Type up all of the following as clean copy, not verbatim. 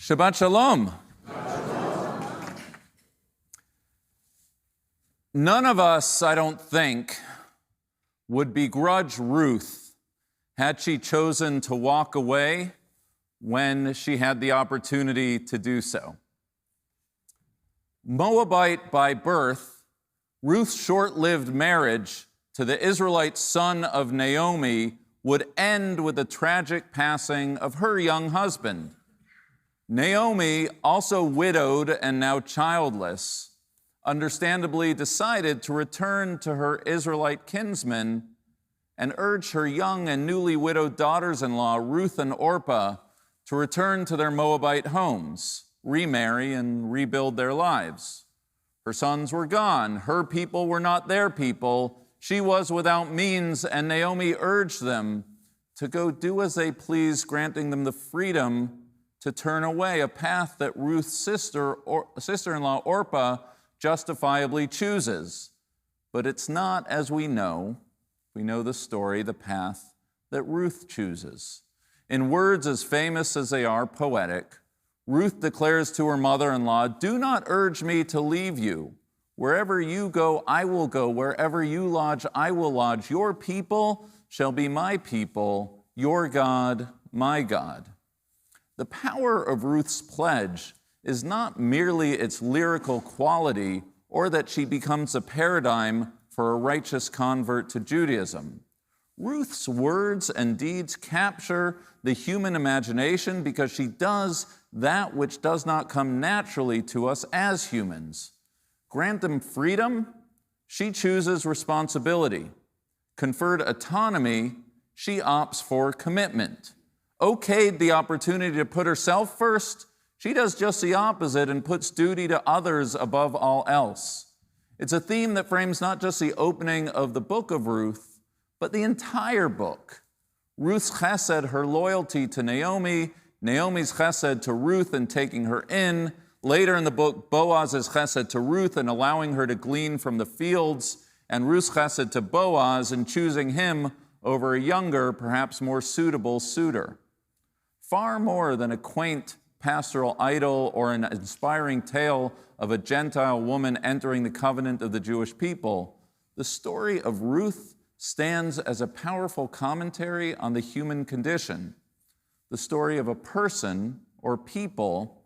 Shabbat Shalom. None of us, I don't think, would begrudge Ruth had she chosen to walk away when she had the opportunity to do so. Moabite by birth, Ruth's short-lived marriage to the Israelite son of Naomi would end with the tragic passing of her young husband. Naomi, also widowed and now childless, understandably decided to return to her Israelite kinsmen and urged her young and newly widowed daughters-in-law, Ruth and Orpah, to return to their Moabite homes, remarry, and rebuild their lives. Her sons were gone. Her people were not their people. She was without means, and Naomi urged them to go do as they pleased, granting them the freedom to turn away, a path that Ruth's sister-in-law Orpah justifiably chooses. But it's not, as we know the story, the path that Ruth chooses. In words as famous as they are poetic, Ruth declares to her mother-in-law, "Do not urge me to leave you. Wherever you go, I will go. Wherever you lodge, I will lodge. Your people shall be my people, your God, my God." The power of Ruth's pledge is not merely its lyrical quality or that she becomes a paradigm for a righteous convert to Judaism. Ruth's words and deeds capture the human imagination because she does that which does not come naturally to us as humans. Grant them freedom, she chooses responsibility. Conferred autonomy, she opts for commitment. Okayed the opportunity to put herself first, she does just the opposite and puts duty to others above all else. It's a theme that frames not just the opening of the book of Ruth, but the entire book. Ruth's chesed, her loyalty to Naomi, Naomi's chesed to Ruth and taking her in. Later in the book, Boaz's chesed to Ruth and allowing her to glean from the fields, and Ruth's chesed to Boaz and choosing him over a younger, perhaps more suitable suitor. Far more than a quaint pastoral idyll or an inspiring tale of a Gentile woman entering the covenant of the Jewish people, the story of Ruth stands as a powerful commentary on the human condition, the story of a person or people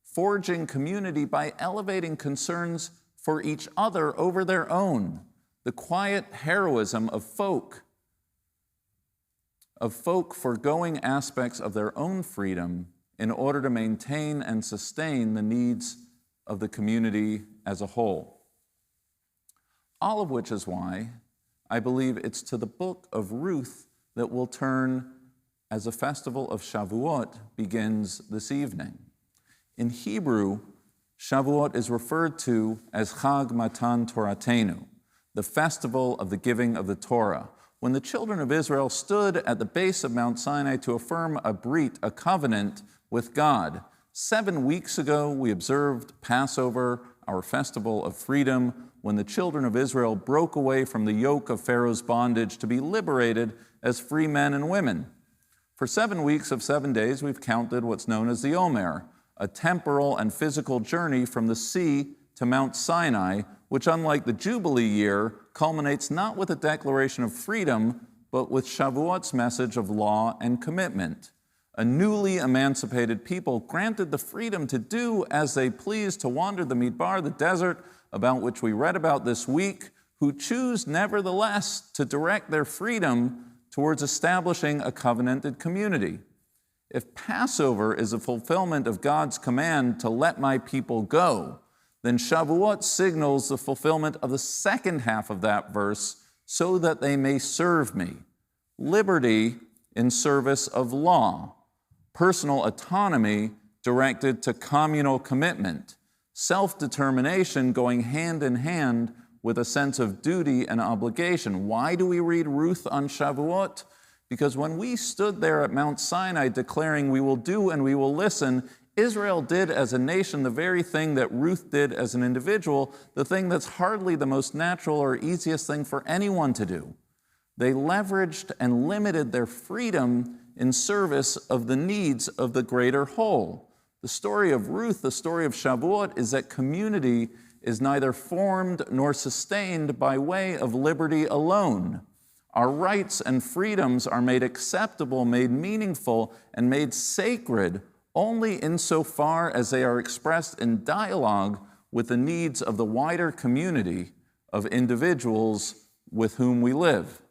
forging community by elevating concerns for each other over their own, the quiet heroism of folk forgoing aspects of their own freedom in order to maintain and sustain the needs of the community as a whole. All of which is why I believe it's to the book of Ruth that we'll turn as the festival of Shavuot begins this evening. In Hebrew, Shavuot is referred to as Chag Matan Toratenu, the festival of the giving of the Torah, when the children of Israel stood at the base of Mount Sinai to affirm a brit, a covenant with God. 7 weeks ago, we observed Passover, our festival of freedom, when the children of Israel broke away from the yoke of Pharaoh's bondage to be liberated as free men and women. For 7 weeks of 7 days, we've counted what's known as the Omer, a temporal and physical journey from the sea to Mount Sinai, which, unlike the Jubilee year, culminates not with a declaration of freedom, but with Shavuot's message of law and commitment. A newly emancipated people granted the freedom to do as they please, to wander the Midbar, the desert, about which we read about this week, who choose nevertheless to direct their freedom towards establishing a covenanted community. If Passover is a fulfillment of God's command to let my people go, then Shavuot signals the fulfillment of the second half of that verse, so that they may serve me. Liberty in service of law, personal autonomy directed to communal commitment, self-determination going hand in hand with a sense of duty and obligation. Why do we read Ruth on Shavuot? Because when we stood there at Mount Sinai declaring we will do and we will listen, Israel did as a nation the very thing that Ruth did as an individual, the thing that's hardly the most natural or easiest thing for anyone to do. They leveraged and limited their freedom in service of the needs of the greater whole, The story of Ruth, the story of Shavuot, is that community is neither formed nor sustained by way of liberty alone. Our rights and freedoms are made acceptable, made meaningful, and made sacred only insofar as they are expressed in dialogue with the needs of the wider community of individuals with whom we live.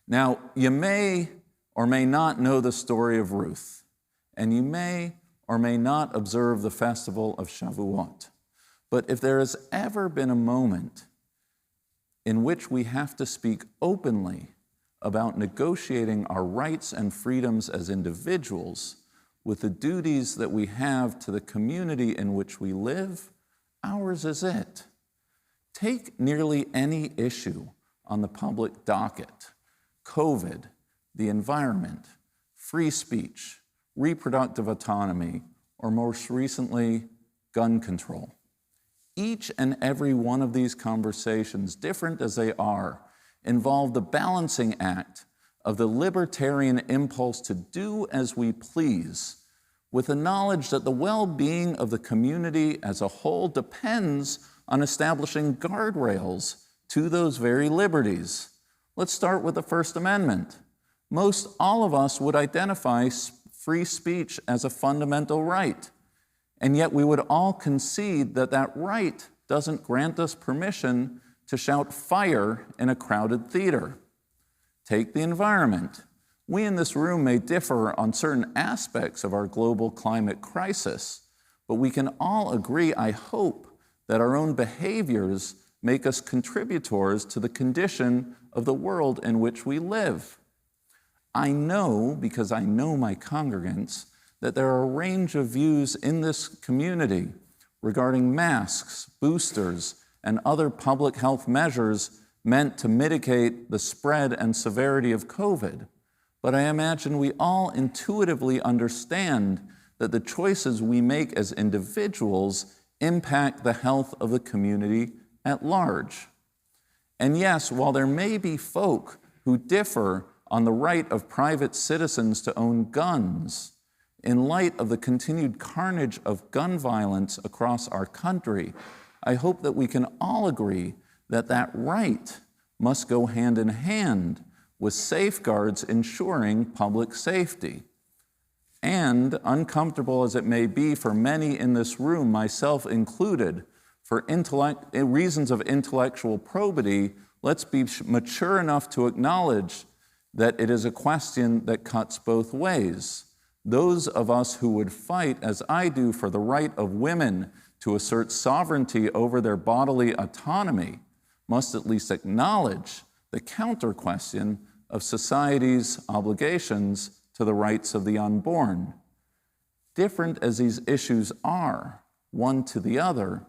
Now, you may or may not know the story of Ruth, and you may or may not observe the festival of Shavuot. But if there has ever been a moment in which we have to speak openly about negotiating our rights and freedoms as individuals with the duties that we have to the community in which we live, ours is it. Take nearly any issue on the public docket: COVID, the environment, free speech, reproductive autonomy, or most recently, gun control. Each and every one of these conversations, different as they are, involve the balancing act of the libertarian impulse to do as we please, with the knowledge that the well-being of the community as a whole depends on establishing guardrails to those very liberties. Let's start with the First Amendment. Most all of us would identify free speech as a fundamental right, and yet we would all concede that that right doesn't grant us permission to shout fire in a crowded theater. Take the environment. We in this room may differ on certain aspects of our global climate crisis, but we can all agree, I hope, that our own behaviors make us contributors to the condition of the world in which we live. I know, because I know my congregants, that there are a range of views in this community regarding masks, boosters, and other public health measures meant to mitigate the spread and severity of COVID. But I imagine we all intuitively understand that the choices we make as individuals impact the health of the community at large. And yes, while there may be folk who differ on the right of private citizens to own guns, in light of the continued carnage of gun violence across our country, I hope that we can all agree that that right must go hand in hand with safeguards ensuring public safety. And, uncomfortable as it may be for many in this room, myself included, for reasons of intellectual probity, let's be mature enough to acknowledge that it is a question that cuts both ways. Those of us who would fight, as I do, for the right of women to assert sovereignty over their bodily autonomy must at least acknowledge the counter question of society's obligations to the rights of the unborn. Different as these issues are, one to the other,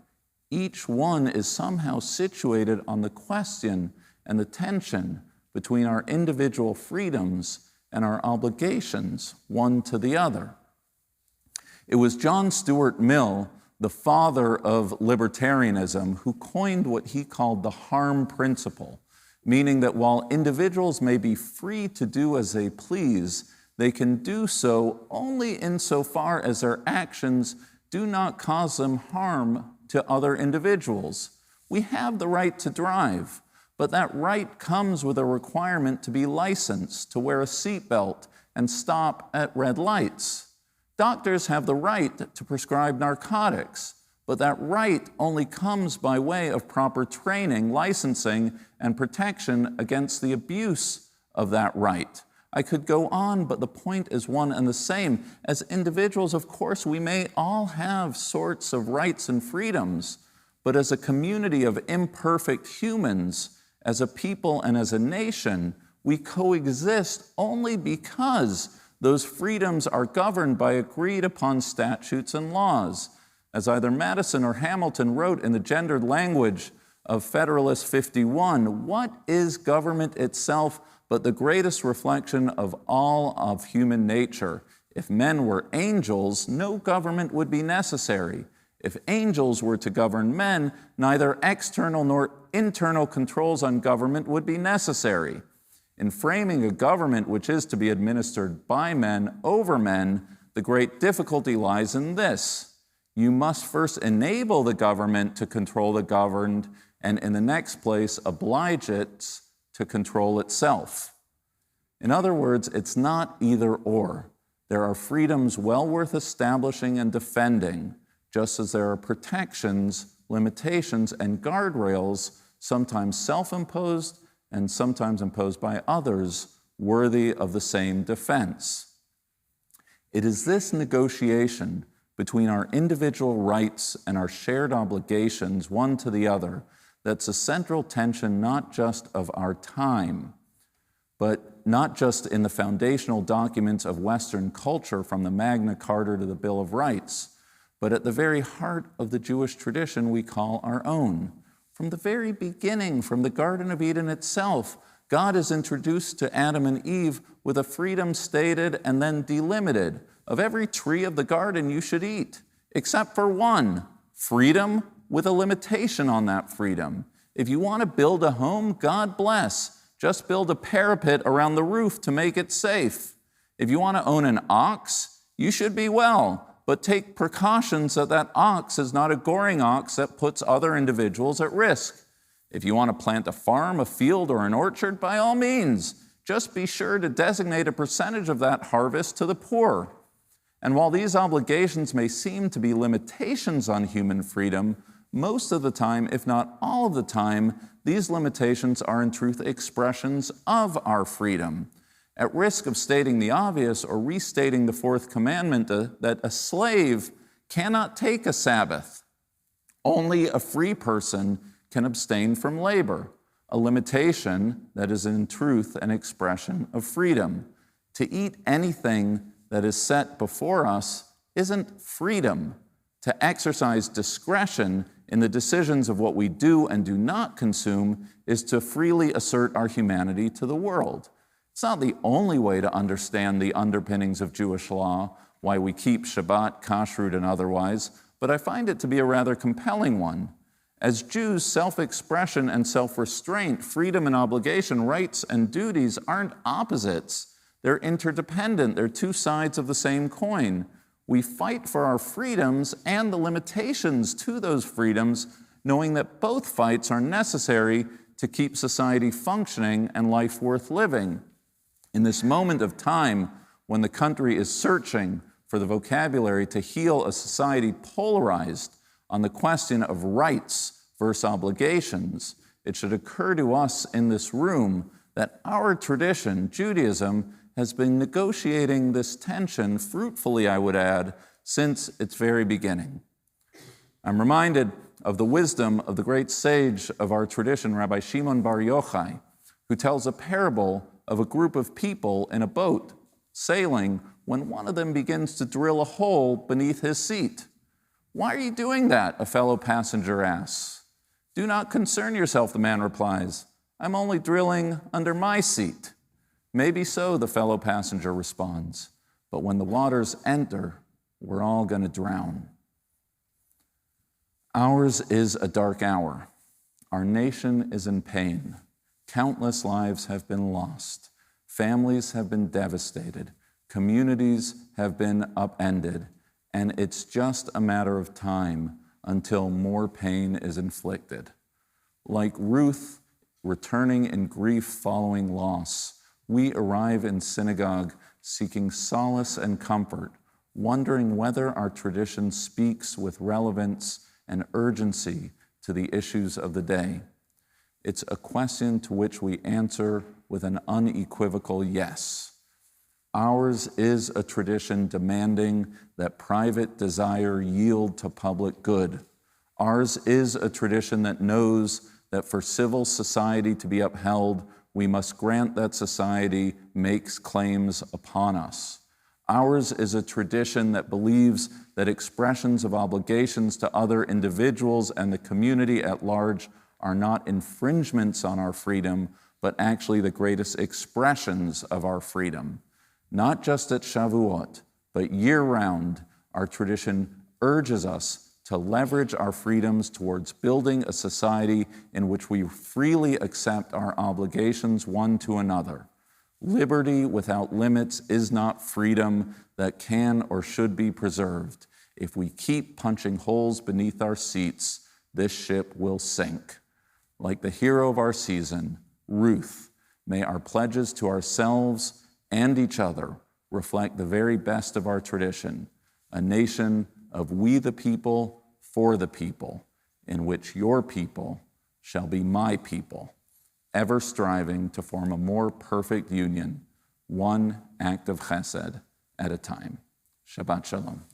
each one is somehow situated on the question and the tension between our individual freedoms and our obligations, one to the other. It was John Stuart Mill, the father of libertarianism, who coined what he called the harm principle, meaning that while individuals may be free to do as they please, they can do so only insofar as their actions do not cause them harm to other individuals. We have the right to drive, but that right comes with a requirement to be licensed, to wear a seatbelt, and stop at red lights. Doctors have the right to prescribe narcotics, but that right only comes by way of proper training, licensing, and protection against the abuse of that right. I could go on, but the point is one and the same. As individuals, of course, we may all have sorts of rights and freedoms, but as a community of imperfect humans, as a people and as a nation, we coexist only because those freedoms are governed by agreed upon statutes and laws. As either Madison or Hamilton wrote in the gendered language of Federalist 51, what is government itself but the greatest reflection of all of human nature? If men were angels, no government would be necessary. If angels were to govern men, neither external nor internal controls on government would be necessary. In framing a government which is to be administered by men over men, The great difficulty lies in this: you must first enable the government to control the governed, and in the next place, oblige it to control itself. In other words, it's not either or. There are freedoms well worth establishing and defending, just as there are protections, limitations, and guardrails, sometimes self-imposed and sometimes imposed by others, worthy of the same defense. It is this negotiation between our individual rights and our shared obligations, one to the other, that's a central tension not just of our time, but not just in the foundational documents of Western culture from the Magna Carta to the Bill of Rights, but at the very heart of the Jewish tradition we call our own. From the very beginning, from the Garden of Eden itself, God is introduced to Adam and Eve with a freedom stated and then delimited. Of every tree of the garden you should eat, except for one, freedom with a limitation on that freedom. If you want to build a home, God bless. Just build a parapet around the roof to make it safe. If you want to own an ox, you should be well, but take precautions that that ox is not a goring ox that puts other individuals at risk. If you want to plant a farm, a field, or an orchard, by all means, just be sure to designate a percentage of that harvest to the poor. And while these obligations may seem to be limitations on human freedom, most of the time, if not all of the time, these limitations are in truth expressions of our freedom. At risk of stating the obvious or restating the fourth commandment that a slave cannot take a Sabbath. Only a free person can abstain from labor, a limitation that is in truth an expression of freedom. To eat anything that is set before us isn't freedom. To exercise discretion in the decisions of what we do and do not consume is to freely assert our humanity to the world. It's not the only way to understand the underpinnings of Jewish law, why we keep Shabbat, kashrut, and otherwise, but I find it to be a rather compelling one. As Jews, self-expression and self-restraint, freedom and obligation, rights and duties aren't opposites. They're interdependent. They're two sides of the same coin. We fight for our freedoms and the limitations to those freedoms, knowing that both fights are necessary to keep society functioning and life worth living. In this moment of time, when the country is searching for the vocabulary to heal a society polarized on the question of rights versus obligations, it should occur to us in this room that our tradition, Judaism, has been negotiating this tension fruitfully, I would add, since its very beginning. I'm reminded of the wisdom of the great sage of our tradition, Rabbi Shimon Bar Yochai, who tells a parable of a group of people in a boat sailing when one of them begins to drill a hole beneath his seat. "Why are you doing that?" a fellow passenger asks. "Do not concern yourself," the man replies. "I'm only drilling under my seat." "Maybe so," the fellow passenger responds, "but when the waters enter, we're all going to drown." Ours is a dark hour. Our nation is in pain. Countless lives have been lost. Families have been devastated. Communities have been upended. And it's just a matter of time until more pain is inflicted. Like Ruth returning in grief following loss, we arrive in synagogue seeking solace and comfort, wondering whether our tradition speaks with relevance and urgency to the issues of the day. It's a question to which we answer with an unequivocal yes. Ours is a tradition demanding that private desire yield to public good. Ours is a tradition that knows that for civil society to be upheld, we must grant that society makes claims upon us. Ours is a tradition that believes that expressions of obligations to other individuals and the community at large are not infringements on our freedom, but actually the greatest expressions of our freedom. Not just at Shavuot, but year-round, our tradition urges us to leverage our freedoms towards building a society in which we freely accept our obligations one to another. Liberty without limits is not freedom. that can or should be preserved. If we keep punching holes beneath our seats, this ship will sink. Like the hero of our season, Ruth, may our pledges to ourselves and each other reflect the very best of our tradition, a nation of we the people for the people, in which your people shall be my people, ever striving to form a more perfect union, one act of chesed at a time. Shabbat shalom.